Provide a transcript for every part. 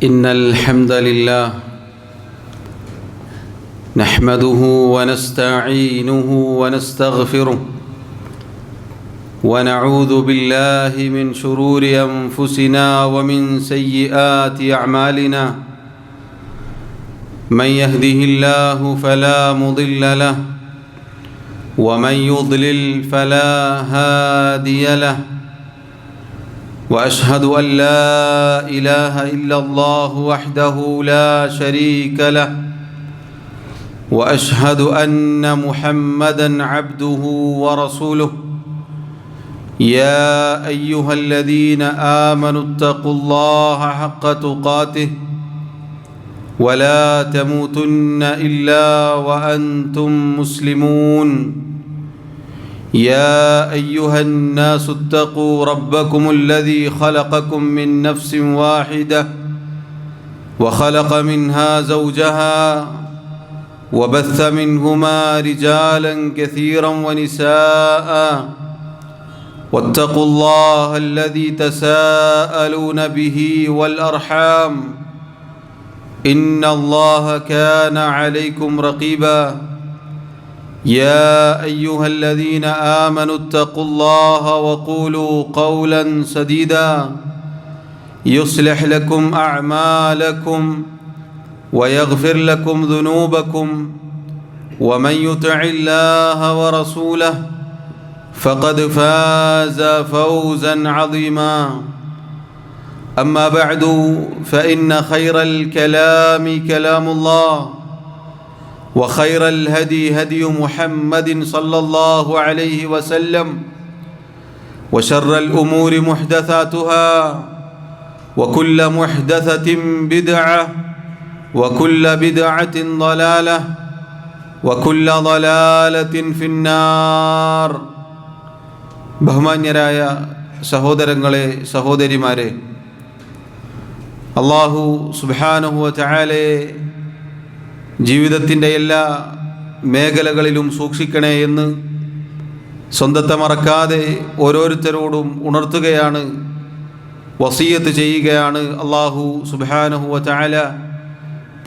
إن الحمد لله نحمده ونستعينه ونستغفره ونعوذ بالله من شرور أنفسنا ومن سيئات أعمالنا من يهده الله فلا مضل له ومن يضلل فلا هادي له وأشهد أن لا إله إلا الله وحده لا شريك له وأشهد أن محمدًا عبده ورسوله يا أيها الذين آمنوا اتقوا الله حق تقاته ولا تموتن إلا وأنتم مسلمون يا أيها الناس اتقوا ربكم الذي خلقكم من نفس واحدة وخلق منها زوجها وبث منهما رجالا كثيرا ونساء واتقوا الله الذي تساءلون به والأرحام إن الله كان عليكم رقيبا يا أيها الذين آمنوا اتقوا الله وقولوا قولا سديدا يصلح لكم أعمالكم ويغفر لكم ذنوبكم ومن يطع الله ورسوله فقد فاز فوزا عظيما أما بعد فإن خير الكلام كلام الله وخير الهدي هدي محمد صلى الله عليه وسلم وشر الأمور محدثاتها وكل محدثة بدعة وكل بدعة ضلالة وكل ضلالة في النار. ബഹുമാന്യരായ സഹോദരങ്ങളെ സഹോദരിമാരെ, അല്ലാഹു സുബ്ഹാനഹു വ തആലയെ ജീവിതത്തിൻ്റെ എല്ലാ മേഖലകളിലും സൂക്ഷിക്കണേ എന്ന് സ്വന്തത്തെ മറക്കാതെ ഓരോരുത്തരോടും ഉണർത്തുകയാണ്, വസിയത്ത് ചെയ്യുകയാണ്. അല്ലാഹു സുബ്ഹാനഹു വ തആല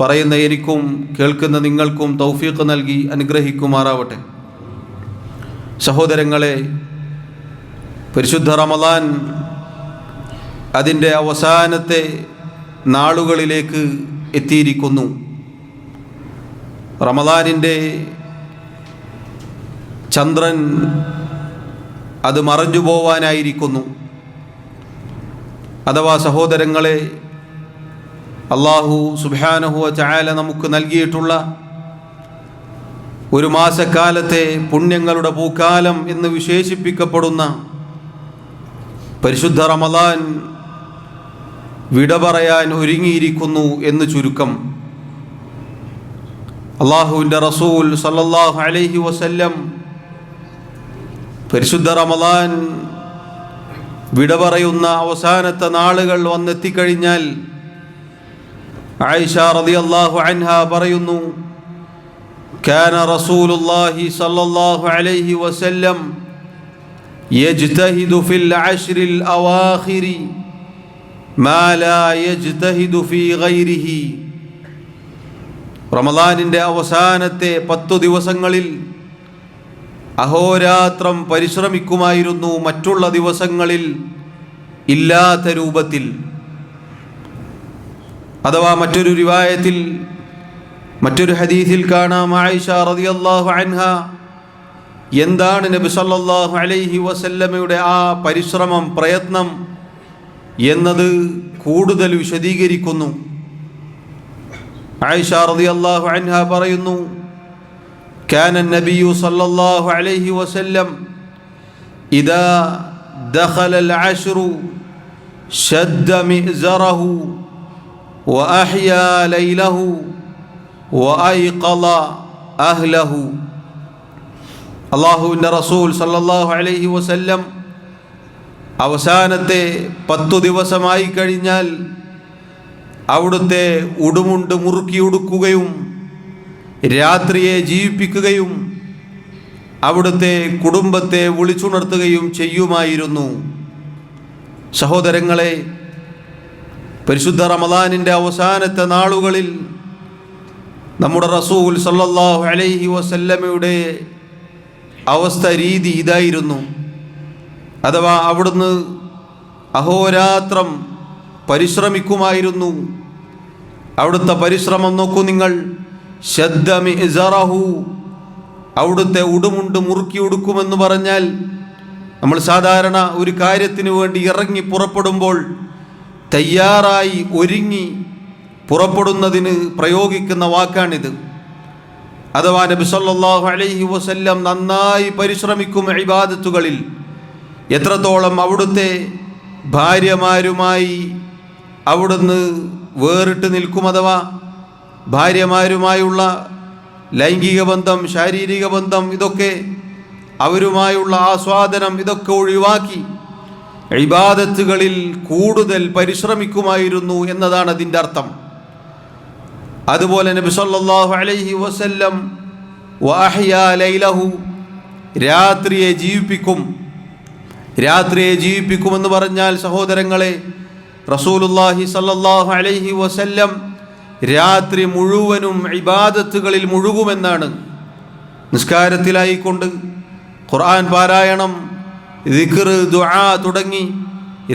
പറയുന്ന എനിക്കും കേൾക്കുന്ന നിങ്ങൾക്കും തൗഫീഖ് നൽകി അനുഗ്രഹിക്കുമാറാവട്ടെ. സഹോദരങ്ങളെ, പരിശുദ്ധ റമളാൻ അതിൻ്റെ അവസാനത്തെ നാളുകളിലേക്ക് എത്തിയിരിക്കുന്നു. റമളാനിൻ്റെ ചന്ദ്രൻ അത് മറഞ്ഞു പോവാനായിരിക്കുന്നു. അഥവാ സഹോദരങ്ങളെ, അല്ലാഹു സുബ്ഹാനഹു വ തആല നമുക്ക് നൽകിയിട്ടുള്ള ഒരു മാസക്കാലത്തെ പുണ്യങ്ങളുടെ പൂക്കാലം എന്ന് വിശേഷിപ്പിക്കപ്പെടുന്ന പരിശുദ്ധ റമളാൻ വിട പറയാൻ ഒരുങ്ങിയിരിക്കുന്നു എന്ന് ചുരുക്കം. അല്ലാഹുവിൻ്റെ റസൂൽ സല്ലല്ലാഹു അലൈഹി വസല്ലം പരിശുദ്ധ റമളാൻ വിട പറയുന്ന അവസാനത്തെ നാളുകൾ വന്നെത്തിക്കഴിഞ്ഞാൽ ആയിഷ റളിയല്ലാഹു അൻഹ പറയുന്നു, കാന റസൂലുള്ളാഹി സല്ലല്ലാഹു അലൈഹി വസല്ലം യജ്തഹിദു ഫിൽ അശ്റിൽ അവാഖിരി മാ ലാ യജ്തഹിദു ഫീ ഗൈരിഹി. റമളാനിൻ്റെ അവസാനത്തെ 10 ദിവസങ്ങളിൽ അഹോരാത്രം പരിശ്രമിക്കുമായിരുന്നു, മറ്റുള്ള ദിവസങ്ങളിൽ ഇല്ലാത്ത രൂപത്തിൽ. അഥവാ മറ്റൊരു റിവായത്തിൽ, മറ്റൊരു ഹദീസിൽ കാണാം, ആയിഷ റളിയല്ലാഹു അൻഹ എന്താണ് നബി സല്ലല്ലാഹു അലൈഹി വസല്ലമയുടെ ആ പരിശ്രമം, പ്രയത്നം എന്നത് കൂടുതൽ വിശദീകരിക്കുന്നു. ആയിഷ റളിയല്ലാഹു അൻഹ പറയുന്നു, കാന നബിയു സല്ലല്ലാഹു അലൈഹി വസല്ലം ഇദാ ദഖലൽ അശ്റു ശദ്ദ മിഅ്സറഹു വഅഹ്യാ ലൈലഹു വഅയ്ഖള അഹ്ലഹു. അല്ലാഹുവിൻ്റെ റസൂൽ സല്ലല്ലാഹു അലൈഹി വസല്ലം അവസാനത്തെ 10 ദിവസമായി കഴിഞ്ഞാൽ അവിടുത്തെ ഉടുമുണ്ട് മുറുക്കി ഉടുക്കുകയും രാത്രിയെ ജീവിപ്പിക്കുകയും അവിടുത്തെ കുടുംബത്തെ വിളിച്ചുണർത്തുകയും ചെയ്യുമായിരുന്നു. സഹോദരങ്ങളെ, പരിശുദ്ധ റമദാനിൻ്റെ അവസാനത്തെ നാളുകളിൽ നമ്മുടെ റസൂൽ സല്ലല്ലാഹു അലൈഹി വസല്ലമയുടെ അവസ്ഥ രീതി ഇതായിരുന്നു. അഥവാ അവിടുന്ന് അഹോരാത്രം പരിശ്രമിക്കുമായിരുന്നു. അവിടുത്തെ പരിശ്രമം നോക്കൂ നിങ്ങൾ. ശദ്ദ മിഅ്സറഹു, അവിടുത്തെ ഉടുമുണ്ട് മുറുക്കി ഉടുക്കുമെന്ന് പറഞ്ഞാൽ നമ്മൾ സാധാരണ ഒരു കാര്യത്തിന് വേണ്ടി ഇറങ്ങി പുറപ്പെടുമ്പോൾ തയ്യാറായി ഒരുങ്ങി പുറപ്പെടുന്നതിന് പ്രയോഗിക്കുന്ന വാക്കാണിത്. അഥവാ നബി സല്ലല്ലാഹു അലൈഹി വസല്ലം നന്നായി പരിശ്രമിക്കും ഇബാദത്തുകളിൽ. എത്രത്തോളം അവിടുത്തെ ഭാര്യമാരുമായി അവിടുന്ന് വേറിട്ട് നിൽക്കും, അഥവാ ഭാര്യമാരുമായുള്ള ലൈംഗിക ബന്ധം, ശാരീരിക ബന്ധം, ഇതൊക്കെ അവരുമായുള്ള ആസ്വാദനം ഇതൊക്കെ ഒഴിവാക്കി ഇബാദത്തുകളിൽ കൂടുതൽ പരിശ്രമിക്കുമായിരുന്നു എന്നതാണ് അതിൻ്റെ അർത്ഥം. അതുപോലെ നബി സല്ലല്ലാഹു അലൈഹി വസല്ലം വഅഹ്യാ ലൈലഹു, രാത്രിയെ ജീവിപ്പിക്കും. രാത്രിയെ ജീവിപ്പിക്കുമെന്ന് പറഞ്ഞാൽ സഹോദരങ്ങളെ, റസൂലുള്ളാഹി സല്ലല്ലാഹു അലൈഹി വസല്ലം രാത്രി മുഴുവനും ഇബാദത്തുകളിൽ മുഴുകുമെന്നാണ്. നിസ്കാരത്തിലായിക്കൊണ്ട് ഖുർആൻ പാരായണം, ദിക്ർ, ദുആ തുടങ്ങി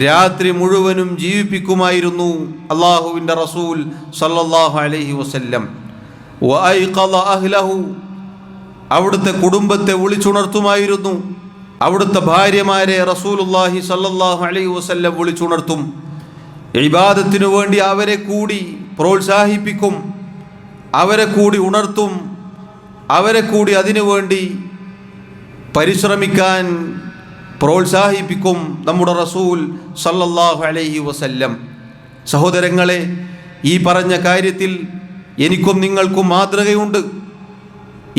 രാത്രി മുഴുവനും ജീവിപ്പിക്കുമായിരുന്നു അല്ലാഹുവിൻ്റെ റസൂൽ സല്ലല്ലാഹു അലൈഹി വസല്ലം. വഅയ്ഖള അഹ്ലഹു, അവിടുത്തെ കുടുംബത്തെ വിളിച്ചുണർത്തുമായിരുന്നു. അവിടുത്തെ ഭാര്യമാരെ റസൂലുള്ളാഹി സല്ലല്ലാഹു അലൈഹി വസല്ലം വിളിച്ചുണർത്തും. ഇബാദത്തിനു വേണ്ടി അവരെ കൂടി പ്രോത്സാഹിപ്പിക്കും, അവരെ കൂടി ഉണർത്തും, അവരെ കൂടി അതിനു വേണ്ടി പരിശ്രമിക്കാൻ പ്രോത്സാഹിപ്പിക്കും നമ്മുടെ റസൂൽ സല്ലല്ലാഹു അലൈഹി വസല്ലം. സഹോദരങ്ങളെ, ഈ പറഞ്ഞ കാര്യത്തിൽ എനിക്കും നിങ്ങൾക്കും മാതൃകയുണ്ട്.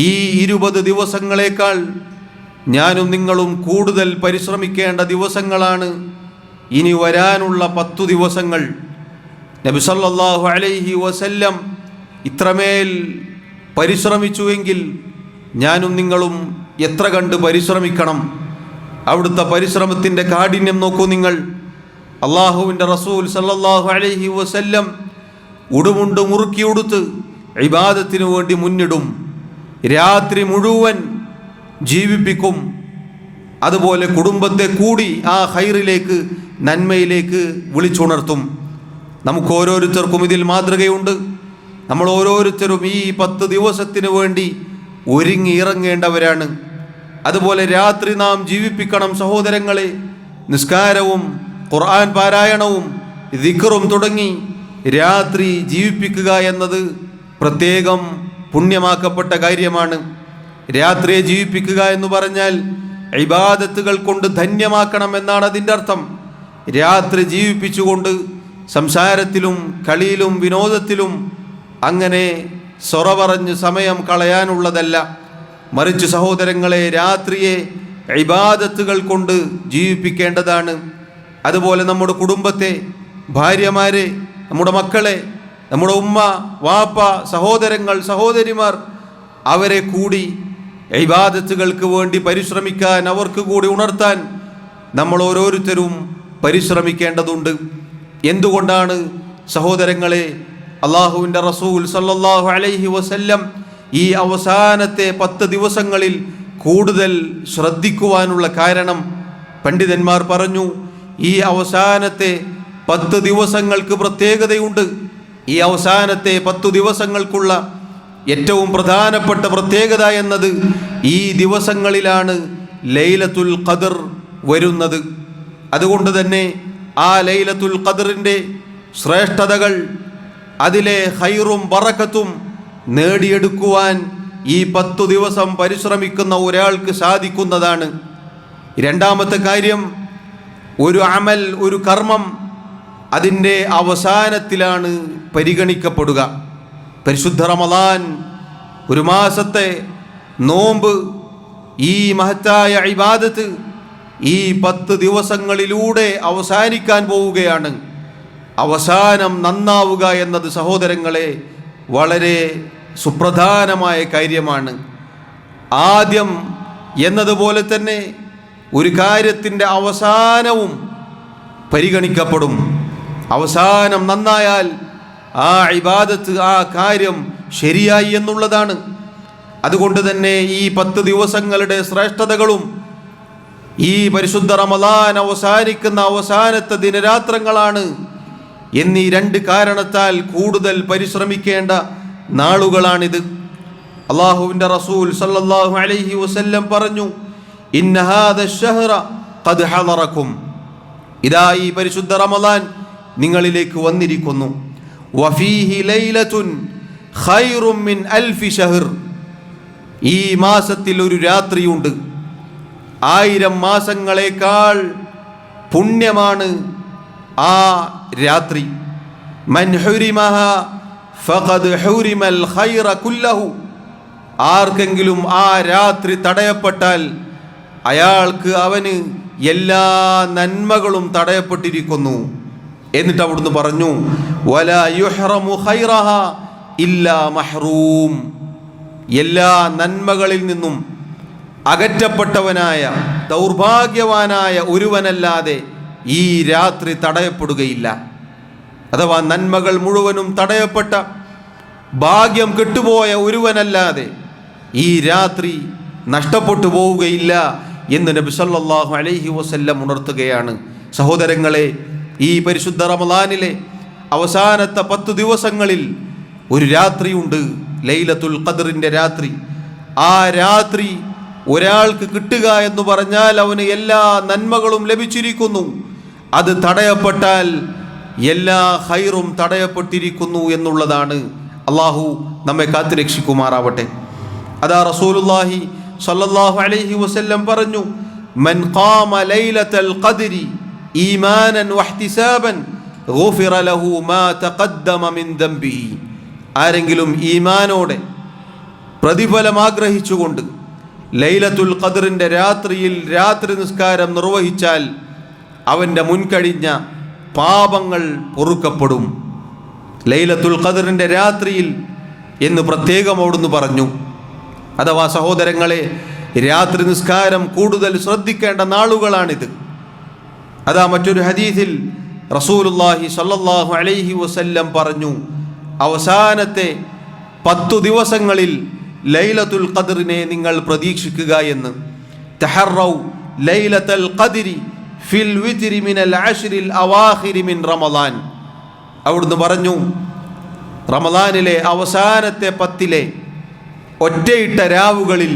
ഈ 20 ദിവസങ്ങളേക്കാൾ ഞാനും നിങ്ങളും കൂടുതൽ പരിശ്രമിക്കേണ്ട ദിവസങ്ങളാണ് ഇനി വരാനുള്ള 10 ദിവസങ്ങൾ. നബി സല്ലല്ലാഹു അലൈഹി വസല്ലം ഇത്രമേൽ പരിശ്രമിച്ചുവെങ്കിൽ ഞാനും നിങ്ങളും എത്ര കണ്ട് പരിശ്രമിക്കണം. അവിടുത്തെ പരിശ്രമത്തിൻ്റെ കാഠിന്യം നോക്കൂ നിങ്ങൾ. അള്ളാഹുവിൻ്റെ റസൂൽ സല്ലല്ലാഹു അലൈഹി വസല്ലം ഉടുമുണ്ട് മുറുക്കി ഉടുത്ത് ഇബാദത്തിനു വേണ്ടി മുന്നിടും. രാത്രി മുഴുവൻ ജീവിപ്പിക്കും. അതുപോലെ കുടുംബത്തെ കൂടി ആ ഖൈറിലേക്ക്, നന്മയിലേക്ക് വിളിച്ചുണർത്തും. നമുക്ക് ഓരോരുത്തർക്കും ഇതിൽ മാതൃകയുണ്ട്. നമ്മൾ ഓരോരുത്തരും ഈ 10 ദിവസത്തിന് വേണ്ടി ഒരുങ്ങി ഇറങ്ങേണ്ടവരാണ്. അതുപോലെ രാത്രി നാം ജീവിപ്പിക്കണം സഹോദരങ്ങളെ. നിസ്കാരവും ഖുർആൻ പാരായണവും ദിക്റും തുടങ്ങി രാത്രി ജീവിപ്പിക്കുക എന്നത് പ്രത്യേകം പുണ്യമാക്കപ്പെട്ട കാര്യമാണ്. രാത്രിയെ ജീവിപ്പിക്കുക എന്ന് പറഞ്ഞാൽ ഇബാദത്തുകൾ കൊണ്ട് ധന്യമാക്കണം എന്നാണ് അതിൻ്റെ അർത്ഥം. രാത്രി ജീവിപ്പിച്ചുകൊണ്ട് സംസാരത്തിലും കളിയിലും വിനോദത്തിലും അങ്ങനെ സൊറ പറഞ്ഞ് സമയം കളയാനുള്ളതല്ല. മറിച്ച് സഹോദരങ്ങളെ, രാത്രിയെ ഇബാദത്തുകൾ കൊണ്ട് ജീവിപ്പിക്കേണ്ടതാണ്. അതുപോലെ നമ്മുടെ കുടുംബത്തെ, ഭാര്യമാരെ, നമ്മുടെ മക്കളെ, നമ്മുടെ ഉമ്മ, വാപ്പ, സഹോദരങ്ങൾ, സഹോദരിമാർ, അവരെ കൂടി ഇബാദത്തുകൾക്ക് വേണ്ടി പരിശ്രമിക്കാൻ, അവർക്ക് കൂടി ഉണർത്താൻ നമ്മൾ ഓരോരുത്തരും പരിശ്രമിക്കേണ്ടതുണ്ട്. എന്തുകൊണ്ടാണ് സഹോദരങ്ങളെ അള്ളാഹുവിൻ്റെ റസൂൽ സല്ലല്ലാഹു അലൈഹി വസല്ലം ഈ അവസാനത്തെ 10 ദിവസങ്ങളിൽ കൂടുതൽ ശ്രദ്ധിക്കുവാനുള്ള കാരണം? പണ്ഡിതന്മാർ പറഞ്ഞു, ഈ അവസാനത്തെ 10 ദിവസങ്ങൾക്ക് പ്രത്യേകതയുണ്ട്. ഈ അവസാനത്തെ 10 ദിവസങ്ങൾക്കുള്ള ഏറ്റവും പ്രധാനപ്പെട്ട പ്രത്യേകത എന്നത് ഈ ദിവസങ്ങളിലാണ് ലൈലത്തുൽ ഖദർ വരുന്നത്. അതുകൊണ്ട് തന്നെ ആ ലൈലത്തുൽ ഖദറിൻ്റെ ശ്രേഷ്ഠതകൾ, അതിലെ ഖൈറും ബറക്കത്തും നേടിയെടുക്കുവാൻ ഈ 10 ദിവസം പരിശ്രമിക്കുന്ന ഒരാൾക്ക് സാധിക്കുന്നതാണ്. രണ്ടാമത്തെ കാര്യം, ഒരു അമൽ, ഒരു കർമ്മം അതിൻ്റെ അവസാനത്തിലാണ് പരിഗണിക്കപ്പെടുക. പരിശുദ്ധ റമദാൻ, ഒരു മാസത്തെ നോമ്പ്, ഈ മഹത്തായ ഇബാദത്ത് ഈ 10 ദിവസങ്ങളിലൂടെ അവസാനിക്കാൻ പോവുകയാണ്. അവസാനം നന്നാവുക എന്നത് സഹോദരങ്ങളെ വളരെ സുപ്രധാനമായ കാര്യമാണ്. ആദ്യം എന്നതുപോലെ തന്നെ ഒരു കാര്യത്തിൻ്റെ അവസാനവും പരിഗണിക്കപ്പെടും. അവസാനം നന്നായാൽ ആ ഇബാദത്ത്, ആ കാര്യം ശരിയായി എന്നുള്ളതാണ്. അതുകൊണ്ട് തന്നെ ഈ 10 ദിവസങ്ങളുടെ ശ്രേഷ്ഠതകളും ഈ പരിശുദ്ധ റമദാൻ അവസാനിക്കുന്ന അവസാനത്തെ ദിനരാത്രങ്ങളാണ് എന്നീ 2 കാരണത്താൽ കൂടുതൽ പരിശ്രമിക്കേണ്ട നാളുകളാണിത്. അല്ലാഹുവിൻ്റെ റസൂൽ സല്ലല്ലാഹു അലൈഹി വസല്ലം പറഞ്ഞു, ഇന്ന ഹാദ അശ്ശഹ്റ ഖദ് ഹദറകും, ഇതാ ഈ പരിശുദ്ധ റമദാൻ നിങ്ങളിലേക്ക് വന്നിരിക്കുന്നു. വഫീഹി ലൈലത്തുൻ ഖൈറും മിൻ അൽഫി ശഹ്ർ, ഈ മാസത്തിൽ ഒരു രാത്രിയുണ്ട് 1000 മാസങ്ങളെക്കാൾ പുണ്യമാണ് ആ രാത്രി. മൻ ഹുരിമഹ ഫഖദ് ഹുരിമൽ ഖൈറ കുല്ലഹു, ആർക്കെങ്കിലും ആ രാത്രി തടയപ്പെട്ടാൽ അയാൾക്ക്, അവന് എല്ലാ നന്മകളും തടയപ്പെട്ടിരിക്കുന്നു. എന്നിട്ട് അവിടുന്ന് പറഞ്ഞു, വലാ യുഹ്റമു ഖൈറഹ ഇല്ലാ മഹ്റൂം, എല്ലാ നന്മകളിൽ നിന്നും അകറ്റപ്പെട്ടവനായ ദൗർഭാഗ്യവാനായ ഒരുവനല്ലാതെ ഈ രാത്രി തടയപ്പെടുകയില്ല. അഥവാ നന്മകൾ മുഴുവനും തടയപ്പെട്ട, ഭാഗ്യം കെട്ടുപോയ ഒരുവനല്ലാതെ ഈ രാത്രി നഷ്ടപ്പെട്ടു പോവുകയില്ല എന്ന് നബി സല്ലല്ലാഹു അലൈഹി വസല്ലം ഉണർത്തുകയാണ്. സഹോദരങ്ങളെ, ഈ പരിശുദ്ധ റമദാനിലെ അവസാനത്തെ 10 ദിവസങ്ങളിൽ ഒരു രാത്രിയുണ്ട്, ലൈലത്തുൽ ഖദ്റിൻ്റെ രാത്രി. ആ രാത്രി ഒരാൾക്ക് കിട്ടുക എന്ന് പറഞ്ഞാൽ അവന് എല്ലാ നന്മകളും ലഭിച്ചിരിക്കുന്നു. അത് തടയപ്പെട്ടാൽ എല്ലാ ഖൈറും തടയപ്പെട്ടിരിക്കുന്നു എന്നുള്ളതാണ്. അള്ളാഹു നമ്മെ കാത്തുരക്ഷിക്കുമാറാവട്ടെ. അതാ റസൂലുള്ളാഹി സ്വല്ലല്ലാഹു അലൈഹി വസല്ലം പറഞ്ഞു, മൻ ഖാമ ലൈലത്തുൽ ഖദ്രി ഈമാനൻ വഹ്തിസാബൻ ഗുഫിറ ലഹു മാ തഖദ്ദമ മിൻ ദംബിഹി, ആരെങ്കിലും ഈമാനോടെ പ്രതിഫലം ആഗ്രഹിച്ചുകൊണ്ട് ലൈലത്തുൽ ഖദ്റിൻ്റെ രാത്രിയിൽ രാത്രി നിസ്കാരം നിർവഹിച്ചാൽ അവൻ്റെ മുൻകഴിഞ്ഞ പാപങ്ങൾ പൊറുക്കപ്പെടും. ലൈലത്തുൽ ഖദ്റിൻ്റെ രാത്രിയിൽ എന്ന് പ്രത്യേകം അവിടുന്ന് പറഞ്ഞു. അഥവാ സഹോദരങ്ങളെ, രാത്രി നിസ്കാരം കൂടുതൽ ശ്രദ്ധിക്കേണ്ട നാളുകളാണിത്. അതാ മറ്റൊരു ഹദീസിൽ റസൂലുള്ളാഹി സ്വല്ലല്ലാഹു അലൈഹി വസല്ലം പറഞ്ഞു, അവസാനത്തെ 10 ദിവസങ്ങളിൽ ലൈലത്തുൽ ഖദ്റിനെ നിങ്ങൾ പ്രതീക്ഷിക്കുക എന്ന്. തഹറൗ ലൈലത്തുൽ ഖദ്രി ഫിൽ വിത്രി മിനൽ അശ്റിൽ അവാഖിരി മിൻ റമദാൻ, അവിടുന്ന് പറഞ്ഞു, റമദാനിലെ അവസാനത്തെ 10 ഒറ്റയിട്ട രാവുകളിൽ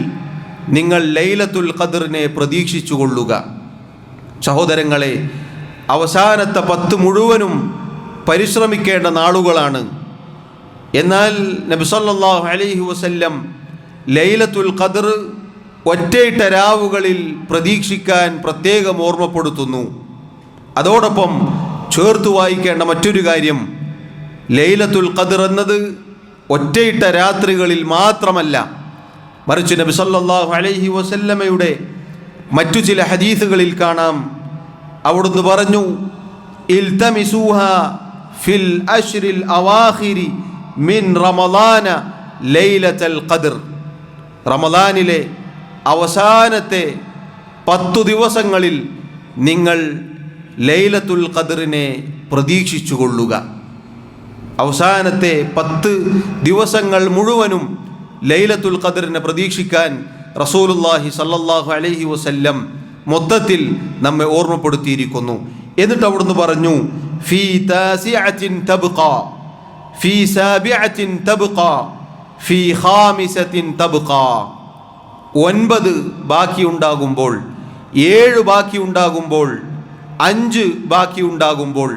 നിങ്ങൾ ലൈലത്തുൽ ഖദ്റിനെ പ്രതീക്ഷിച്ചു കൊള്ളുക. സഹോദരങ്ങളെ, അവസാനത്തെ 10 മുഴുവനും പരിശ്രമിക്കേണ്ട നാളുകളാണ്. എന്നാൽ നബി സല്ലല്ലാഹു അലൈഹി വസല്ലം ലൈലത്തുൽ ഖദ്ർ ഒറ്റയിട്ട രാവുകളിൽ പ്രതീക്ഷിക്കാൻ പ്രത്യേകം ഓർമ്മപ്പെടുത്തുന്നു. അതോടൊപ്പം ചേർത്ത് വായിക്കേണ്ട മറ്റൊരു കാര്യം, ലൈലത്തുൽ ഖദ്ർ എന്നത് ഒറ്റയിട്ട രാത്രികളിൽ മാത്രമല്ല, മറിച്ച് നബി സല്ലല്ലാഹു അലൈഹി വസല്ലമയുടെ മറ്റു ചില ഹദീസുകളിൽ കാണാം, അവിടുന്ന് പറഞ്ഞു, ഇൽതമിസൂഹ ഫിൽ അശ്റിൽ അവാഖിരി മിൻ റമദാന ലൈലത്തുൽ ഖദ്ർ, റമദാനിലെ അവസാനത്തെ 10 ദിവസങ്ങളിൽ നിങ്ങൾ ലൈലത്തുൽ ഖദ്റിനെ പ്രതീക്ഷിച്ചു കൊള്ളുക. അവസാനത്തെ 10 ദിവസങ്ങൾ മുഴുവനും ലൈലത്തുൽ ഖദ്റിനെ പ്രതീക്ഷിക്കാൻ റസൂലുള്ളാഹി സ്വല്ലല്ലാഹു അലൈഹി വസല്ലം മൊത്തത്തിൽ നമ്മെ ഓർമ്മപ്പെടുത്തിയിരിക്കുന്നു. എന്നിട്ട് അവിടുന്ന് പറഞ്ഞു, ഫീ താസിഅത്തിൻ തബ്ഖാ ഫീ സാബിഅത്തിൻ തബ്ഖാ ഫീ ഖാമിസത്തിൻ തബ്ഖാ, 9 ബാക്കിയുണ്ടാകുമ്പോൾ, 7 ബാക്കിയുണ്ടാകുമ്പോൾ, 5 ബാക്കിയുണ്ടാകുമ്പോൾ,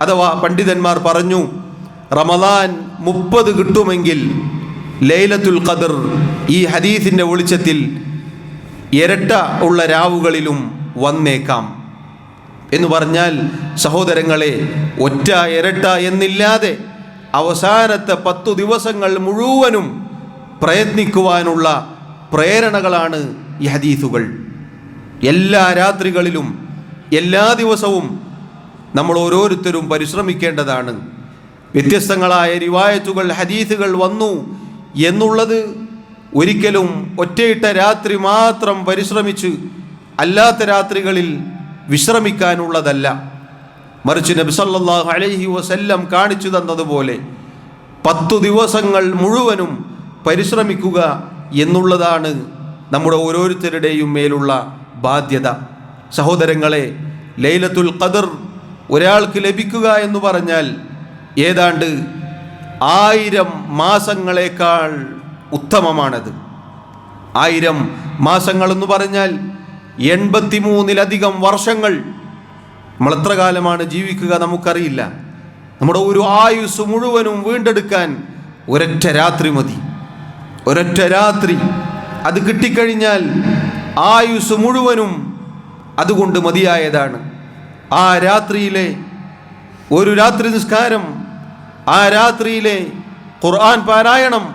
അഥവാ പണ്ഡിതന്മാർ പറഞ്ഞു, റമദാൻ 30 കിട്ടുമെങ്കിൽ ലൈലത്തുൽ ഖദ്ർ ഈ ഹദീസിൻ്റെ വെളിച്ചത്തിൽ ഇരട്ട ഉള്ള രാവുകളിലും വന്നേക്കാം എന്ന് പറഞ്ഞാൽ, സഹോദരങ്ങളെ, ഒറ്റ ഇരട്ട എന്നില്ലാതെ അവസാനത്തെ 10 ദിവസങ്ങൾ മുഴുവനും പ്രയത്നിക്കുവാനുള്ള പ്രേരണകളാണ് ഈ ഹദീസുകൾ. എല്ലാ രാത്രികളിലും എല്ലാ ദിവസവും നമ്മൾ ഓരോരുത്തരും പരിശ്രമിക്കേണ്ടതാണ്. വ്യത്യസ്തങ്ങളായ റിവായത്തുകൾ, ഹദീസുകൾ വന്നു എന്നുള്ളത് ഒരിക്കലും ഒറ്റയിട്ട രാത്രി മാത്രം പരിശ്രമിച്ച് അല്ലാത്ത രാത്രികളിൽ വിശ്രമിക്കാനുള്ളതല്ല. മറിച്ച് നബി സല്ലല്ലാഹു അലൈഹി വസല്ലം കാണിച്ചു തന്നതുപോലെ 10 ദിവസങ്ങൾ മുഴുവനും പരിശ്രമിക്കുക എന്നുള്ളതാണ് നമ്മുടെ ഓരോരുത്തരുടെയും മേലുള്ള ബാധ്യത. സഹോദരങ്ങളെ, ലൈലത്തുൽ ഖദർ ഒരാൾക്ക് ലഭിക്കുക എന്ന് പറഞ്ഞാൽ ഏതാണ്ട് 1000 മാസങ്ങളെക്കാൾ ഉത്തമമാണത്. 1000 മാസങ്ങളെന്ന് പറഞ്ഞാൽ 83-ലധികം വർഷങ്ങൾ. നമ്മൾ എത്ര കാലമാണ് ജീവിക്കുക നമുക്കറിയില്ല. നമ്മുടെ ഒരു ആയുസ് മുഴുവനും വീണ്ടെടുക്കാൻ ഒരൊറ്റ രാത്രി മതി. ഒരൊറ്റ രാത്രി അത് കിട്ടിക്കഴിഞ്ഞാൽ ആയുസ് മുഴുവനും അതുകൊണ്ട് മതിയായതാണ്. ആ രാത്രിയിലെ ഒരു രാത്രി നിസ്കാരം, ആ രാത്രിയിലെ ഖുർആൻ പാരായണം,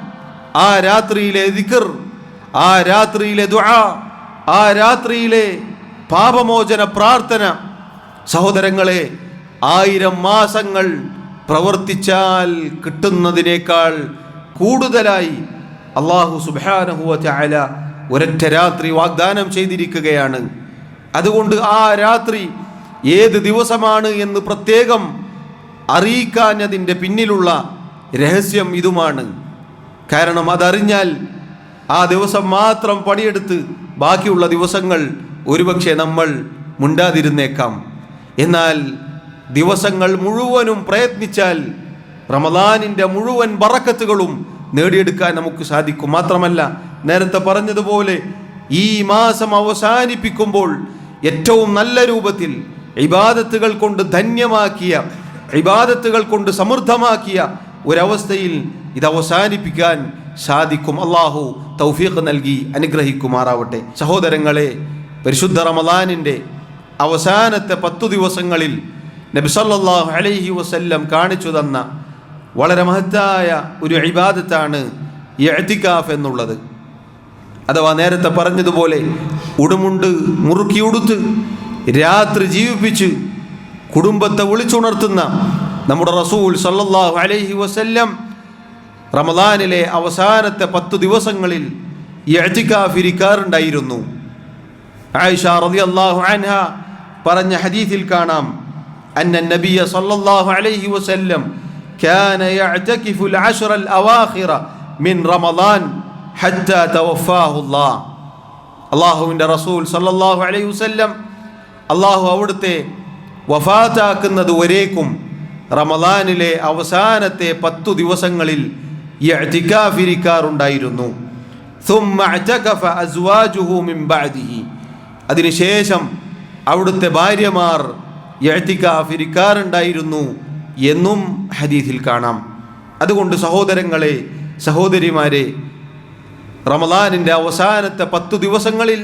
ആ രാത്രിയിലെ ദിക്ർ, ആ രാത്രിയിലെ ദുആ, ആ രാത്രിയിലെ പാപമോചന പ്രാർത്ഥന, സഹോദരങ്ങളെ 1000 മാസങ്ങൾ പ്രവർത്തിച്ചാൽ കിട്ടുന്നതിനേക്കാൾ കൂടുതലായി അല്ലാഹു സുബ്ഹാനഹു വ തആല ഒരൊറ്റ രാത്രി വാഗ്ദാനം ചെയ്തിരിക്കുകയാണ്. അതുകൊണ്ട് ആ രാത്രി ഏത് ദിവസമാണ് എന്ന് പ്രത്യേകം അറിയിക്കാഞ്ഞതിൻ്റെ പിന്നിലുള്ള രഹസ്യം ഇതുമാണ്. കാരണം അതറിഞ്ഞാൽ ആ ദിവസം മാത്രം പണിയെടുത്ത് ബാക്കിയുള്ള ദിവസങ്ങൾ ഒരുപക്ഷെ നമ്മൾ മുണ്ടാതിരുന്നേക്കാം. എന്നാൽ ദിവസങ്ങൾ മുഴുവനും പ്രയത്നിച്ചാൽ റമദാനിൻ്റെ മുഴുവൻ ബറക്കത്തുകളും നേടിയെടുക്കാൻ നമുക്ക് സാധിക്കും. മാത്രമല്ല, നേരത്തെ പറഞ്ഞതുപോലെ ഈ മാസം അവസാനിപ്പിക്കുമ്പോൾ ഏറ്റവും നല്ല രൂപത്തിൽ ഇബാദത്തുകൾ കൊണ്ട് ധന്യമാക്കിയ, ഇബാദത്തുകൾ കൊണ്ട് സമൃദ്ധമാക്കിയ ഒരവസ്ഥയിൽ ഇത് അവസാനിപ്പിക്കാൻ സാധിക്കും. അല്ലാഹു തൗഫീഖ് നൽകി അനുഗ്രഹിക്കുമാറാവട്ടെ. സഹോദരങ്ങളെ, പരിശുദ്ധ റമദാനിൻ്റെ അവസാനത്തെ 10 ദിവസങ്ങളിൽ നബി സല്ലല്ലാഹു അലൈഹി വസല്ലം കാണിച്ചു തന്ന വളരെ മഹത്തായ ഒരു ഇബാദത്താണ് ഇഅ്തികാഫ് എന്നുള്ളത്. അഥവാ നേരത്തെ പറഞ്ഞതുപോലെ ഉടുമുണ്ട് മുറുക്കി ഉടുത്ത് രാത്രി ജീവിപ്പിച്ച് കുടുംബത്തെ വിളിച്ചുണർത്തുന്ന നമ്മുടെ റസൂൽ സല്ലല്ലാഹു അലൈഹി വസല്ലം റമദാനിലെ അവസാനത്തെ 10 ദിവസങ്ങളിൽ ഇഅ്തികാഫ് ഇരിക്കാറുണ്ടായിരുന്നു. ആയിഷ റളിയല്ലാഹു അൻഹ പറഞ്ഞ ഹദീസിൽ കാണാം, അന്ന നബിയ സല്ലല്ലാഹു അലൈഹി വസല്ലം കാന യഅ്തകിഫു അൽ-10 അൽ-അവാഖിറ മിൻ റമദാൻ ഹത്താ തവഫാഹു അല്ലാഹ്. അല്ലാഹുവിൻ്റെ റസൂൽ സല്ലല്ലാഹു അലൈഹി വസല്ലം അല്ലാഹു അവിടുത്തെ വഫാത്താക്കുന്നത് വരേക്കും റമദാനിലെ അവസാനത്തെ 10 ദിവസങ്ങളിൽ ഇഅ്തികാഫ് ഇരിക്കാറുണ്ടായിരുന്നു. ثم اعتكف ازواجه من بعده. അതിനുശേഷം അവിടുത്തെ ഭാര്യമാർ ഇഅ്തികാഫ് ഇരിക്കാറുണ്ടായിരുന്നു എന്നും ഹദീസിൽ കാണാം. അതുകൊണ്ട് സഹോദരങ്ങളെ, സഹോദരിമാരെ, റമദാനിൻ്റെ അവസാനത്തെ 10 ദിവസങ്ങളിൽ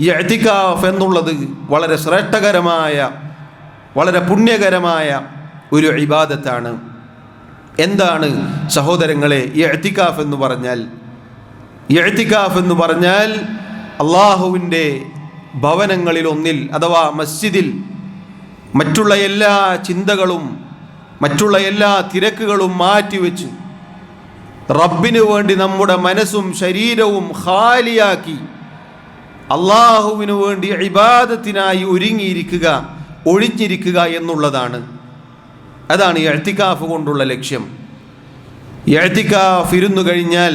ഇഅ്തികാഫ് എന്നുള്ളത് വളരെ ശ്രേഷ്ഠകരമായ, വളരെ പുണ്യകരമായ ഒരു ഇബാദത്താണ്. എന്താണ് സഹോദരങ്ങളെ ഇഅ്തികാഫ് എന്ന് പറഞ്ഞാൽ? ഇഅ്തികാഫ് എന്ന് പറഞ്ഞാൽ അള്ളാഹുവിൻ്റെ ഭവനങ്ങളിൽ ഒന്നിൽ അഥവാ മസ്ജിദിൽ മറ്റുള്ള എല്ലാ ചിന്തകളും മറ്റുള്ള എല്ലാ തിരക്കുകളും മാറ്റിവെച്ച് റബ്ബിനു വേണ്ടി നമ്മുടെ മനസ്സും ശരീരവും ഖാലിയാക്കി അള്ളാഹുവിനു വേണ്ടി ഇബാദത്തിനായി ഒരുങ്ങിയിരിക്കുക, ഒഴിഞ്ഞിരിക്കുക എന്നുള്ളതാണ്. അതാണ് ഇഅ്തികാഫ് കൊണ്ടുള്ള ലക്ഷ്യം. ഇഅ്തികാഫ് ഇരുന്നു കഴിഞ്ഞാൽ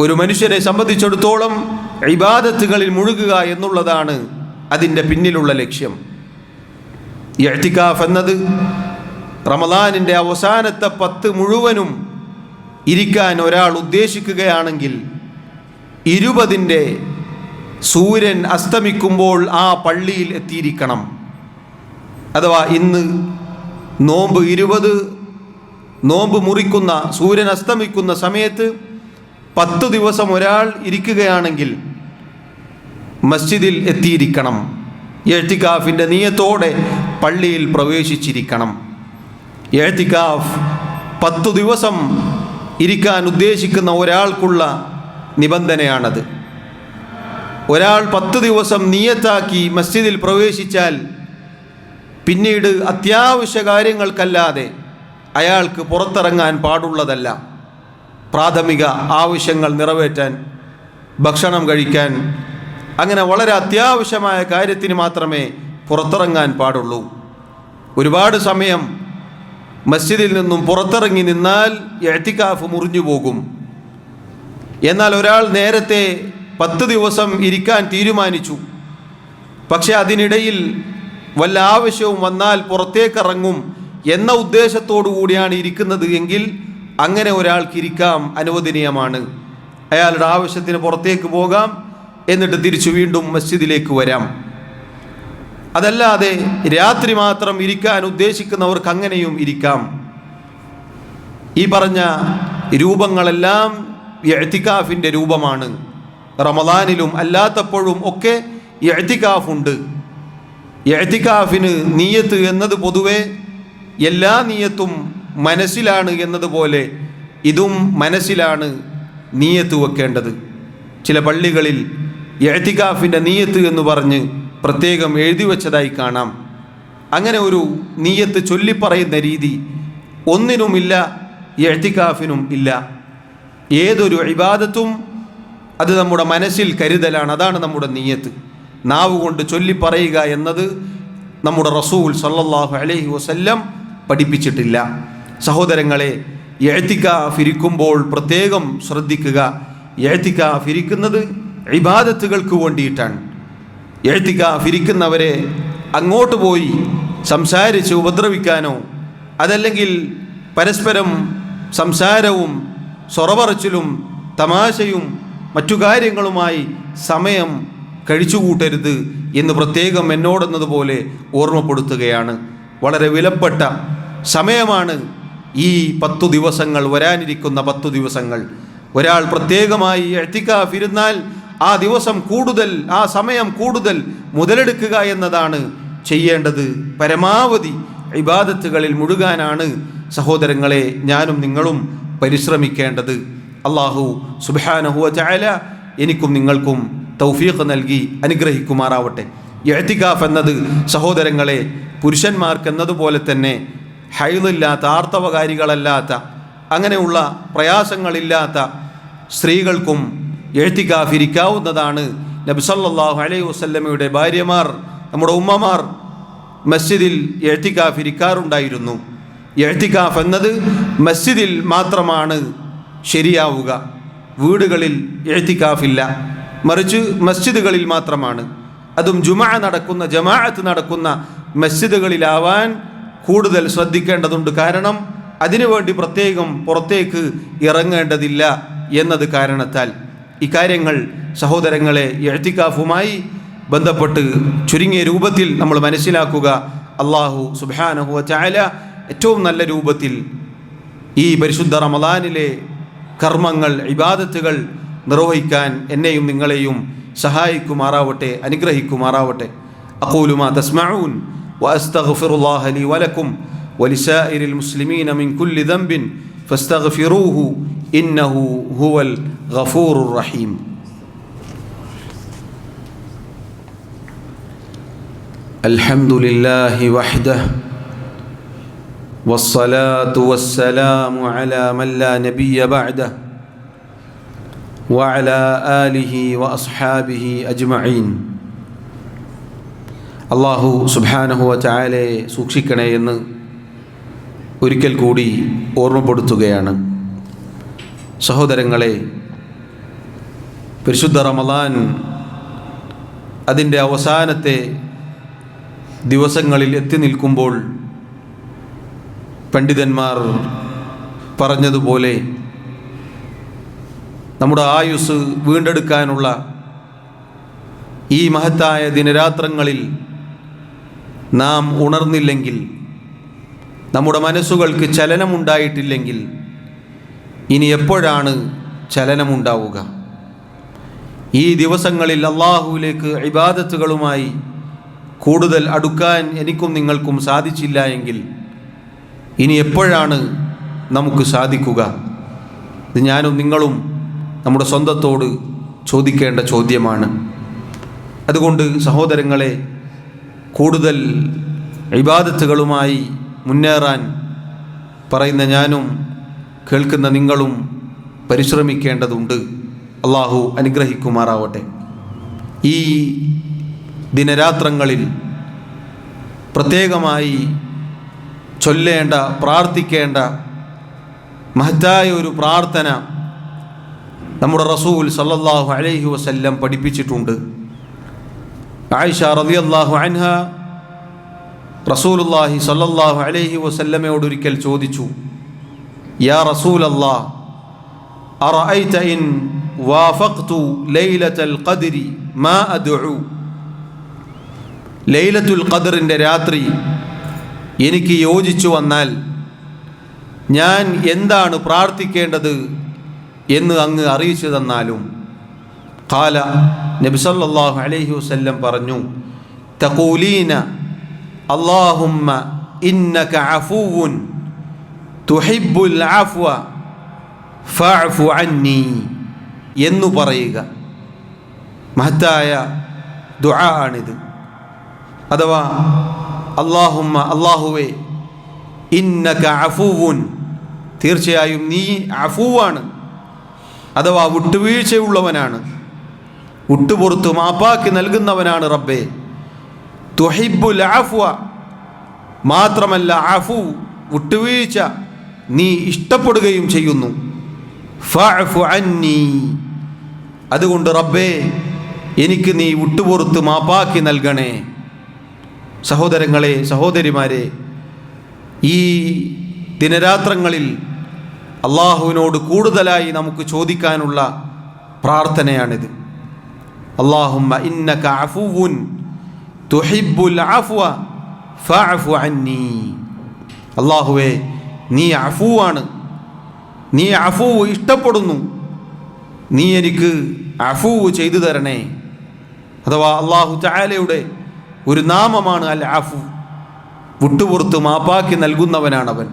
ഒരു മനുഷ്യനെ സംബന്ധിച്ചിടത്തോളം ഇബാദത്തുകളിൽ മുഴുകുക എന്നുള്ളതാണ് അതിൻ്റെ പിന്നിലുള്ള ലക്ഷ്യം. ഇഅ്തികാഫ് എന്നത് റമദാനിൻ്റെ അവസാനത്തെ 10 മുഴുവനും ഇരിക്കാൻ ഒരാൾ ഉദ്ദേശിക്കുകയാണെങ്കിൽ 20-ൻ്റെ സൂര്യൻ അസ്തമിക്കുമ്പോൾ ആ പള്ളിയിൽ എത്തിയിരിക്കണം. അഥവാ ഇന്ന് നോമ്പ് 20, നോമ്പ് മുറിക്കുന്ന സൂര്യൻ അസ്തമിക്കുന്ന സമയത്ത് 10 ദിവസം ഒരാൾ ഇരിക്കുകയാണെങ്കിൽ മസ്ജിദിൽ എത്തിയിരിക്കണം. ഇഅ്തികാഫിൻ്റെ നിയത്തോടെ പള്ളിയിൽ പ്രവേശിച്ചിരിക്കണം. ഇഅ്തികാഫ് 10 ദിവസം ഇരിക്കാൻ ഉദ്ദേശിക്കുന്ന ഒരാൾക്കുള്ള നിബന്ധനയാണത്. ഒരാൾ 10 ദിവസം നിയത്താക്കി മസ്ജിദിൽ പ്രവേശിച്ചാൽ പിന്നീട് അത്യാവശ്യ കാര്യങ്ങൾക്കല്ലാതെ അയാൾക്ക് പുറത്തിറങ്ങാൻ പാടുള്ളതല്ല. പ്രാഥമിക ആവശ്യങ്ങൾ നിറവേറ്റാൻ, ഭക്ഷണം കഴിക്കാൻ, അങ്ങനെ വളരെ അത്യാവശ്യമായ കാര്യത്തിന് മാത്രമേ പുറത്തിറങ്ങാൻ പാടുള്ളൂ. ഒരുപാട് സമയം മസ്ജിദിൽ നിന്നും പുറത്തിറങ്ങി നിന്നാൽ ഇഅ്തികാഫ് മുറിഞ്ഞു പോകും. എന്നാൽ ഒരാൾ നേരത്തെ 10 ദിവസം ഇരിക്കാൻ തീരുമാനിച്ചു, പക്ഷെ അതിനിടയിൽ വല്ല ആവശ്യവും വന്നാൽ പുറത്തേക്കിറങ്ങും എന്ന ഉദ്ദേശത്തോടു കൂടിയാണ് ഇരിക്കുന്നത് എങ്കിൽ അങ്ങനെ ഒരാൾക്ക് ഇരിക്കാം, അനുവദനീയമാണ്. അയാളുടെ ആവശ്യത്തിന് പുറത്തേക്ക് പോകാം, എന്നിട്ട് തിരിച്ചു വീണ്ടും മസ്ജിദിലേക്ക് വരാം. അതല്ലാതെ രാത്രി മാത്രം ഇരിക്കാൻ ഉദ്ദേശിക്കുന്നവർക്ക് അങ്ങനെയും ഇരിക്കാം. ഈ പറഞ്ഞ രൂപങ്ങളെല്ലാം ഇഅ്തികാഫിൻ്റെ രൂപമാണ്. റമദാനിലും അല്ലാത്തപ്പോഴും ഒക്കെ ഇഅ്തികാഫുണ്ട്. ഇഅ്തികാഫിന് നിയ്യത്ത് എന്നത് പൊതുവെ എല്ലാ നിയ്യത്തും മനസ്സിലാണ് എന്നതുപോലെ ഇതും മനസ്സിലാണ് നിയ്യത്ത് വെക്കേണ്ടത്. ചില പള്ളികളിൽ ഇഅ്തികാഫിൻ്റെ നിയ്യത്ത് എന്ന് പറഞ്ഞ് പ്രത്യേകം എഴുതി വച്ചതായി കാണാം. അങ്ങനെ ഒരു നിയ്യത്ത് ചൊല്ലിപ്പറയുന്ന രീതി ഒന്നിനുമില്ല, ഇഅ്തികാഫിനും ഇല്ല. ഏതൊരു ഇബാദത്തും അത് നമ്മുടെ മനസ്സിൽ കരുതലാണ്, അതാണ് നമ്മുടെ നിയ്യത്ത്. നാവ് കൊണ്ട് ചൊല്ലിപ്പറയുക എന്നത് നമ്മുടെ റസൂൽ സല്ലല്ലാഹു അലൈഹി വസല്ലം പഠിപ്പിച്ചിട്ടില്ല. സഹോദരങ്ങളെ, ഇഅ്തികാഫ് ഇരിക്കുമ്പോൾ പ്രത്യേകം ശ്രദ്ധിക്കുക. ഇഅ്തികാഫ് ഇരിക്കുന്നത് ഇബാദത്തുകൾക്ക് വേണ്ടിയിട്ടാണ്. ഇഅ്തികാഫ് ഇരിക്കുന്നവരെ അങ്ങോട്ട് പോയി സംസാരിച്ച് ഉപദ്രവിക്കാനോ അതല്ലെങ്കിൽ പരസ്പരം സംസാരവും സൊറപറച്ചിലും തമാശയും മറ്റു കാര്യങ്ങളുമായി സമയം കഴിച്ചുകൂട്ടരുത് എന്ന് പ്രത്യേകം എന്നോടെന്നതുപോലെ ഓർമ്മപ്പെടുത്തുകയാണ്. വളരെ വിലപ്പെട്ട സമയമാണ് ഈ 10 ദിവസങ്ങൾ, വരാനിരിക്കുന്ന 10 ദിവസങ്ങൾ. ഒരാൾ പ്രത്യേകമായി ഇഅ്തികാഫ് ഇരുന്നാൽ ആ ദിവസം കൂടുതൽ, ആ സമയം കൂടുതൽ മുതലെടുക്കുക എന്നതാണ് ചെയ്യേണ്ടത്. പരമാവധി ഇബാദത്തുകളിൽ മുഴുകാനാണ് സഹോദരങ്ങളെ ഞാനും നിങ്ങളും പരിശ്രമിക്കേണ്ടത്. അല്ലാഹു സുബ്ഹാനഹു വ തആല എനിക്കും നിങ്ങൾക്കും തൗഫീഖ് നൽകി അനുഗ്രഹിക്കുമാറാവട്ടെ. ഇഅ്തികാഫ് എന്നത് സഹോദരങ്ങളെ പുരുഷന്മാർക്കെന്നതുപോലെ തന്നെ ഹൈളില്ലാത്ത, ആർത്തവകാരികളല്ലാത്ത, അങ്ങനെയുള്ള പ്രയാസങ്ങളില്ലാത്ത സ്ത്രീകൾക്കും ഇഅ്തികാഫ് ഇരിക്കാവുന്നതാണ്. നബി സല്ലല്ലാഹു അലൈഹി വസല്ലമയുടെ ഭാര്യമാർ, നമ്മുടെ ഉമ്മമാർ മസ്ജിദിൽ ഇഅ്തികാഫ് ഇരിക്കാറുണ്ടായിരുന്നു. ഇഅ്തികാഫ് എന്നത് മസ്ജിദിൽ മാത്രമാണ് ശരിയാവുക. വീടുകളിൽ ഇഅ്തികാഫില്ല, മറിച്ച് മസ്ജിദുകളിൽ മാത്രമാണ്. അതും ജമാഅത്ത് നടക്കുന്ന മസ്ജിദുകളിലാവാൻ കൂടുതൽ ശ്രദ്ധിക്കേണ്ടതുണ്ട്. കാരണം അതിനുവേണ്ടി പ്രത്യേകം പുറത്തേക്ക് ഇറങ്ങേണ്ടതില്ല എന്നത് കാരണത്താൽ. ഇക്കാര്യങ്ങൾ സഹോദരങ്ങളെ ഇഅ്തികാഫുമായി ബന്ധപ്പെട്ട് ചുരുങ്ങിയ രൂപത്തിൽ നമ്മൾ മനസ്സിലാക്കുക. അല്ലാഹു സുബ്ഹാനഹു വ തആല ഏറ്റവും നല്ല രൂപത്തിൽ ഈ പരിശുദ്ധ റമദാനിലെ കർമ്മങ്ങൾ, ഇബാദത്തുകൾ നിർവഹിക്കാൻ എന്നെയും നിങ്ങളെയും സഹായിക്കുമാറാവട്ടെ, അനുഗ്രഹിക്കുമാറാവട്ടെ. അഖൂലു മാ തസ്മഊൻ വഅസ്തഗ്ഫിറുല്ലാഹ ലി വലക്കും വലിസായിരിൽ മുസ്ലിമീന മിൻ കുല്ലി ദംബിൻ ഫസ്തഗ്ഫിറൂഹു ഇന്നഹു ഹുവൽ ഗഫൂറുർ റഹീം. അൽഹംദുലില്ലാഹി വഹ്ദഹു വസ്സലാത്തു വസ്സലാമു അലാ മൻ ലാ നബിയ്യ ബഅദഹു വഅലാ ആലിഹി വഅസ്ഹാബിഹി അജ്മഈൻ. അല്ലാഹു സുബ്ഹാനഹു വ തആലയെ സൂക്ഷിക്കണേ എന്ന് ഒരിക്കൽ കൂടി ഓർമ്മപ്പെടുത്തുകയാണ്. സഹോദരങ്ങളെ, പരിശുദ്ധ റമദാൻ അതിൻ്റെ അവസാനത്തെ ദിവസങ്ങളിൽ എത്തി നിൽക്കുമ്പോൾ പണ്ഡിതന്മാർ പറഞ്ഞതുപോലെ നമ്മുടെ ആയുസ് വീണ്ടെടുക്കാനുള്ള ഈ മഹത്തായ ദിനരാത്രങ്ങളിൽ നാം ഉണർന്നില്ലെങ്കിൽ, നമ്മുടെ മനസ്സുകൾക്ക് ചലനമുണ്ടായിട്ടില്ലെങ്കിൽ ഇനി എപ്പോഴാണ് ചലനമുണ്ടാവുക? ഈ ദിവസങ്ങളിൽ അള്ളാഹുവിലേക്ക് ഇബാദത്തുകളുമായി കൂടുതൽ അടുക്കാൻ എനിക്കും നിങ്ങൾക്കും സാധിച്ചില്ല എങ്കിൽ ഇനി എപ്പോഴാണ് നമുക്ക് സാധിക്കുക? ഇത് ഞാനും നിങ്ങളും നമ്മുടെ സ്വന്തത്തോട് ചോദിക്കേണ്ട ചോദ്യമാണ്. അതുകൊണ്ട് സഹോദരങ്ങളെ, കൂടുതൽ ഇബാദത്തുകളുമായി മുന്നേറാൻ പറയുന്ന ഞാനും കേൾക്കുന്ന നിങ്ങളും പരിശ്രമിക്കേണ്ടതുണ്ട്. അള്ളാഹു അനുഗ്രഹിക്കുമാറാവട്ടെ. ഈ ദിനരാത്രങ്ങളിൽ പ്രത്യേകമായി ചൊല്ലേണ്ട പ്രാർത്ഥിക്കേണ്ട മഹത്തായ ഒരു പ്രാർത്ഥന നമ്മുടെ റസൂൽ സല്ലല്ലാഹു അലൈഹി വസല്ലം പഠിപ്പിച്ചിട്ടുണ്ട്. ആയിഷ റളിയല്ലാഹു അൻഹ റസൂലുള്ളാഹി സല്ലല്ലാഹു അലൈഹി വസല്ലമയോട് ഒരിക്കൽ ചോദിച്ചു, യാ റസൂലല്ലാഹ് അറഅയ്ത ഇൻ വാഫഖ്തു ലൈലത്തുൽ ഖദ്രി മാ അദ്ഉ. ലൈലത്തുൽ ഖദ്റിൻ്റെ രാത്രി എനിക്ക് യോജിച്ചു വന്നാൽ ഞാൻ എന്താണ് പ്രാർത്ഥിക്കേണ്ടത് എന്ന് അങ്ങ് അറിയിച്ചു തന്നാലും. ഖാല, നബി സല്ലല്ലാഹു അലൈഹി വസല്ലം പറഞ്ഞു, തഖൂലീന അല്ലാഹുമ്മ ഇന്നക അഫൂവുൻ തുഹിബ്ബുൽ അഫ്വ ഫഅഫു അന്നി എന്നു പറയുക. മഹത്തായ ദുആ ആണിത്. അഥവാ അല്ലാഹുമ്മ, അല്ലാഹുവേ, ഇന്നക അഫൂവുൻ, തീർച്ചയായും നീ അഫൂവാണ്, അഥവാ വിട്ടുവീഴ്ചയുള്ളവനാണ്, വിട്ടുപുറത്ത് മാപ്പാക്കി നൽകുന്നവനാണ് റബ്ബേ. തുഹിബ്ബുൽ അഫ്വ, മാത്രമല്ല അഫു, വിട്ടുവീഴ്ച നീ ഇഷ്ടപ്പെടുകയും ചെയ്യുന്നു. ഫഅഫു അന്നി, അതുകൊണ്ട് റബ്ബേ എനിക്ക് നീ വിട്ടുപുറത്ത് മാപ്പാക്കി നൽകണേ. സഹോദരങ്ങളെ, സഹോദരിമാരെ, ഈ ദിനരാത്രങ്ങളിൽ അള്ളാഹുവിനോട് കൂടുതലായി നമുക്ക് ചോദിക്കാനുള്ള പ്രാർത്ഥനയാണിത്. അല്ലാഹുമ്മ ഇന്നക അഫൂവുൻ തുഹിബ്ബുൽ അഫ്വ ഫഅഫു അന്നി. അല്ലാഹുവേ, നീ അഫൂവാണ്, നീ അഫൂവ് ഇഷ്ടപ്പെടുന്നു, നീ എനിക്ക് അഫൂവ് ചെയ്തു തരണേ. അഥവാ അല്ലാഹു തആലയുടെ ഒരു നാമമാണ് അൽ അഫു, വിട്ടുപുറത്ത് മാപ്പാക്കി നൽകുന്നവനാണവൻ.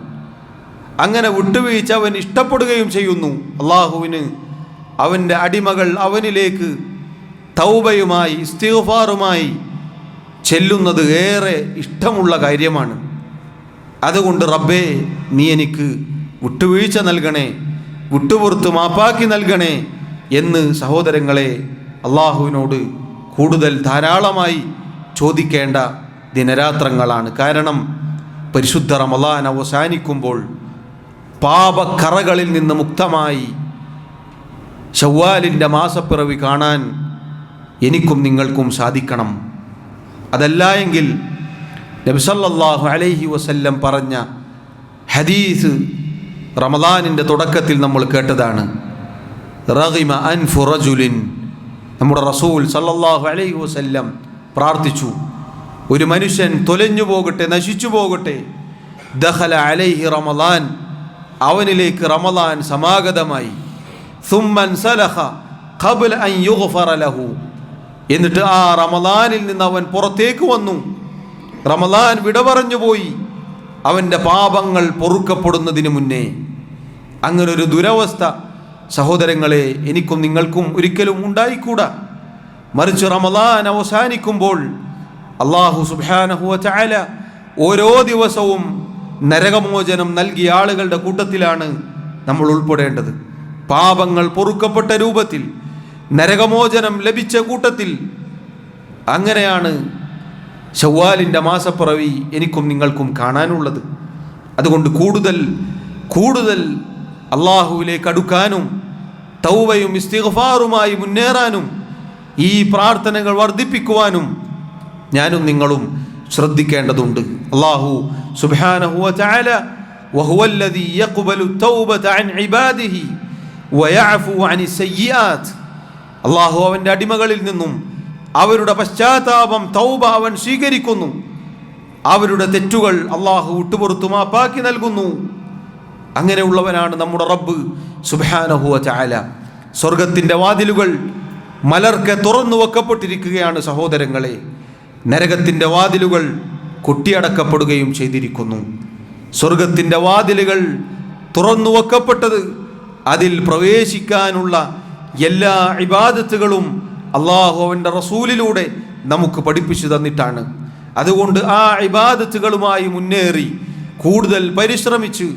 അങ്ങനെ വിട്ടുവീഴ്ച അവൻ ഇഷ്ടപ്പെടുകയും ചെയ്യുന്നു. അള്ളാഹുവിന് അവൻ്റെ അടിമകൾ അവനിലേക്ക് തൗബയുമായി ഇസ്തിഗ്ഫാറുമായി ചെല്ലുന്നത് ഏറെ ഇഷ്ടമുള്ള കാര്യമാണ്. അതുകൊണ്ട് റബ്ബേ, നീ എനിക്ക് വിട്ടുവീഴ്ച നൽകണേ, വിട്ടുപുറത്ത് മാപ്പാക്കി നൽകണേ എന്ന് സഹോദരങ്ങളെ അള്ളാഹുവിനോട് കൂടുതൽ ധാരാളമായി ചോദിക്കേണ്ട ദിനരാത്രങ്ങളാണ്. കാരണം പരിശുദ്ധ റമളാൻ അവസാനിക്കുമ്പോൾ പാപക്കറകളിൽ നിന്ന് മുക്തമായി ശവ്വാലിൻ്റെ മാസപ്പിറവി കാണാൻ എനിക്കും നിങ്ങൾക്കും സാധിക്കണം. അതല്ല എങ്കിൽ നബി സല്ലല്ലാഹു അലൈഹി വസല്ലം പറഞ്ഞ ഹദീസ് റമളാനിൻ്റെ തുടക്കത്തിൽ നമ്മൾ കേട്ടതാണ്. റഗിമ അൻഫു റജുലിൻ, നമ്മുടെ റസൂൽ സല്ലല്ലാഹു അലൈഹി വസല്ലം പ്രാർത്ഥിച്ചു, ഒരു മനുഷ്യൻ തൊലഞ്ഞു പോകട്ടെ, നശിച്ചു പോകട്ടെ. ദഖല അലൈഹി റമളാൻ, അവനിലേക്ക് റമളാൻ സമാഗതമായി. സുമ്മൻ സലഖ ഖബ്ല അൻ യുഗ്ഫറ ലഹു, എന്നിട്ട് ആ റമളാനിൽ നിന്ന് അവൻ പുറത്തേക്ക് വന്നു. റമളാൻ വിട പറഞ്ഞു പോയി, അവൻ്റെ പാപങ്ങൾ പൊറുക്കപ്പെടുന്നതിന് മുന്നേ. അങ്ങനൊരു ദുരവസ്ഥ സഹോദരങ്ങളെ എനിക്കും നിങ്ങൾക്കും ഒരിക്കലും ഉണ്ടായിക്കൂടാ. മറിച്ച് റമളാൻ അവസാനിക്കുമ്പോൾ അല്ലാഹു സുബ്ഹാനഹു വ തആല ഓരോ ദിവസവും നരകമോചനം നൽകിയ ആളുകളുടെ കൂട്ടത്തിലാണ് നമ്മൾ ഉൾപ്പെടേണ്ടത്. പാപങ്ങൾ പൊറുക്കപ്പെട്ട രൂപത്തിൽ നരകമോചനം ലഭിച്ച കൂട്ടത്തിൽ. അങ്ങനെയാണ് ശവ്വാലിൻ്റെ മാസപ്പിറവി എനിക്കും നിങ്ങൾക്കും കാണാനുള്ളത്. അതുകൊണ്ട് കൂടുതൽ കൂടുതൽ അള്ളാഹുവിലേക്ക് അടുക്കാനും തൗബയും ഇസ്തിഗ്ഫാറുമായി മുന്നേറാനും ഈ പ്രാർത്ഥനകൾ വർദ്ധിപ്പിക്കുവാനും ഞാനും നിങ്ങളും ശ്രദ്ധിക്കേണ്ടതുണ്ട്. അല്ലാഹു സുബ്ഹാനഹു വ തആല വഹുവല്ലദീ യഖ്ബലു തൗബത അൻ ഇബാദിഹി വയഅഫു അനി സയ്യിആത്ത്, അല്ലാഹു അവൻ്റെ അടിമകളിൽ നിന്നും അവരുടെ പശ്ചാത്താപം തൗബ അവൻ സ്വീകരിക്കുന്നു, അവരുടെ തെറ്റുകൾ അല്ലാഹു വിട്ടുപുറത്തു മാപ്പാക്കി നൽകുന്നു. അങ്ങനെയുള്ളവനാണ് നമ്മുടെ റബ്ബ് സുബ്ഹാനഹു വ തആല. സ്വർഗത്തിൻ്റെ വാതിലുകൾ മലർക്കെ തുറന്നു വെക്കപ്പെട്ടിരിക്കുകയാണ് സഹോദരങ്ങളെ. നരകത്തിൻ്റെ വാതിലുകൾ കൊട്ടിയടക്കപ്പെടുകയും ചെയ്തിരിക്കുന്നു. സ്വർഗത്തിൻ്റെ വാതിലുകൾ തുറന്നു വെക്കപ്പെട്ടത് അതിൽ പ്രവേശിക്കാനുള്ള എല്ലാ ഇബാദത്തുകളും അള്ളാഹു അവൻ്റെ റസൂലിലൂടെ നമുക്ക് പഠിപ്പിച്ചു തന്നിട്ടാണ്. അതുകൊണ്ട് ആ ഇബാദത്തുകളുമായി മുന്നേറി കൂടുതൽ പരിശ്രമിച്ച്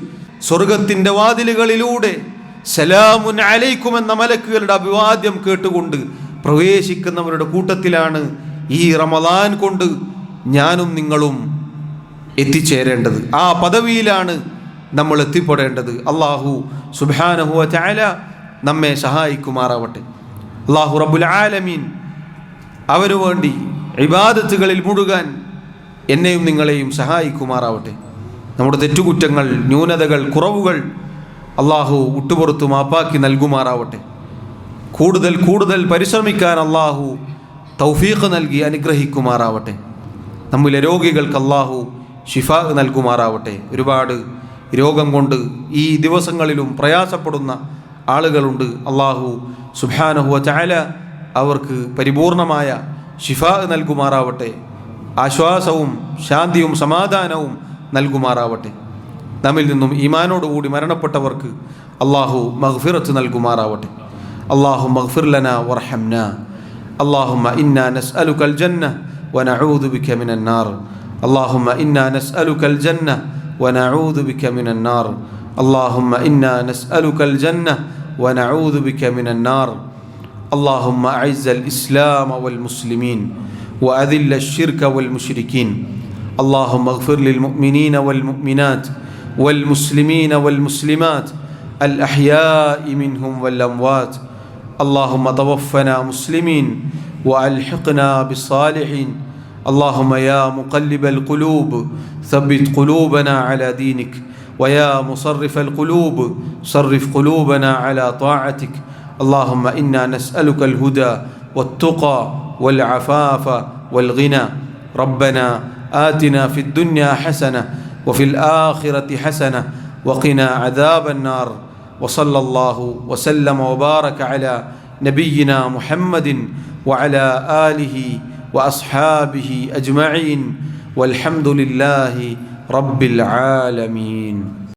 സ്വർഗത്തിൻ്റെ വാതിലുകളിലൂടെ സലാമുൻ അലൈക്കും എന്ന മലക്കുകളുടെ അഭിവാദ്യം കേട്ടുകൊണ്ട് പ്രവേശിക്കുന്നവരുടെ കൂട്ടത്തിലാണ് ഈ റമളാൻ കൊണ്ട് ഞാനും നിങ്ങളും എത്തിച്ചേരേണ്ടത്. ആ പദവിയിലാണ് നമ്മൾ എത്തിപ്പെടേണ്ടത്. അല്ലാഹു സുബ്ഹാനഹു വ തആല നമ്മെ സഹായിക്കുമാറാവട്ടെ. അല്ലാഹു റബ്ബുൽ ആലമീൻ അവനു വേണ്ടി ഇബാദത്തുകളിൽ മുഴുകാൻ എന്നെയും നിങ്ങളെയും സഹായിക്കുമാറാവട്ടെ. നമ്മുടെ തെറ്റുകുറ്റങ്ങൾ, ന്യൂനതകൾ, കുറവുകൾ അല്ലാഹു വിട്ടുപുറത്തു മാപ്പാക്കി നൽകുമാറാവട്ടെ. കൂടുതൽ കൂടുതൽ പരിശ്രമിക്കാൻ അല്ലാഹു തൗഫീഖ് നൽകി അനുഗ്രഹിക്കുമാറാവട്ടെ. നമ്മിലെ രോഗികൾക്ക് അല്ലാഹു ശിഫാ നൽകുമാറാവട്ടെ. ഒരുപാട് രോഗം കൊണ്ട് ഈ ദിവസങ്ങളിലും പ്രയാസപ്പെടുന്ന ആളുകളുണ്ട്. അല്ലാഹു സുബ്ഹാനഹു വ തആല അവർക്ക് പരിപൂർണമായ ശിഫാ നൽകുമാറാവട്ടെ. ആശ്വാസവും ശാന്തിയും സമാധാനവും നൽകുമാറാവട്ടെ. നമ്മിൽ നിന്നും ഈമാനോടുകൂടി മരണപ്പെട്ടവർക്ക് അല്ലാഹു മഗ്ഫിറത്ത് നൽകുമാറാവട്ടെ. അല്ലാഹുമ്മ ഗ്ഫിർ ലനാ വർഹംനാ. അല്ലാഹുമ്മ ഇന്നാ നസ്അലുകൽ ജന്ന വനഊദു ബിക മിനൻ നാർ. അല്ലാഹുമ്മ ഇന്നാ നസ്അലുകൽ ജന്ന വനഊദു ബിക മിനൻ നാർ. അല്ലാഹുമ്മ ഇന്നാ നസ്അലുകൽ ജന്ന വനഊദു ബിക മിനൻ നാർ. اللهم أعز الإسلام والمسلمين وأذل الشرك والمشركين. اللهم اغفر للمؤمنين والمؤمنات والمسلمين والمسلمات الأحياء منهم والأموات. اللهم توفنا مسلمين وألحقنا بالصالحين. اللهم يا مقلب القلوب ثبت قلوبنا على دينك، ويا مصرف القلوب صرف قلوبنا على طاعتك. اللهم إنا نسألك الهدى والتقى والعفاف والغنى. ربنا آتنا في الدنيا حسنة وفي الآخرة حسنة وقنا عذاب النار. وصلى الله وسلم وبارك على نبينا محمد وعلى آله وأصحابه أجمعين والحمد لله رب العالمين.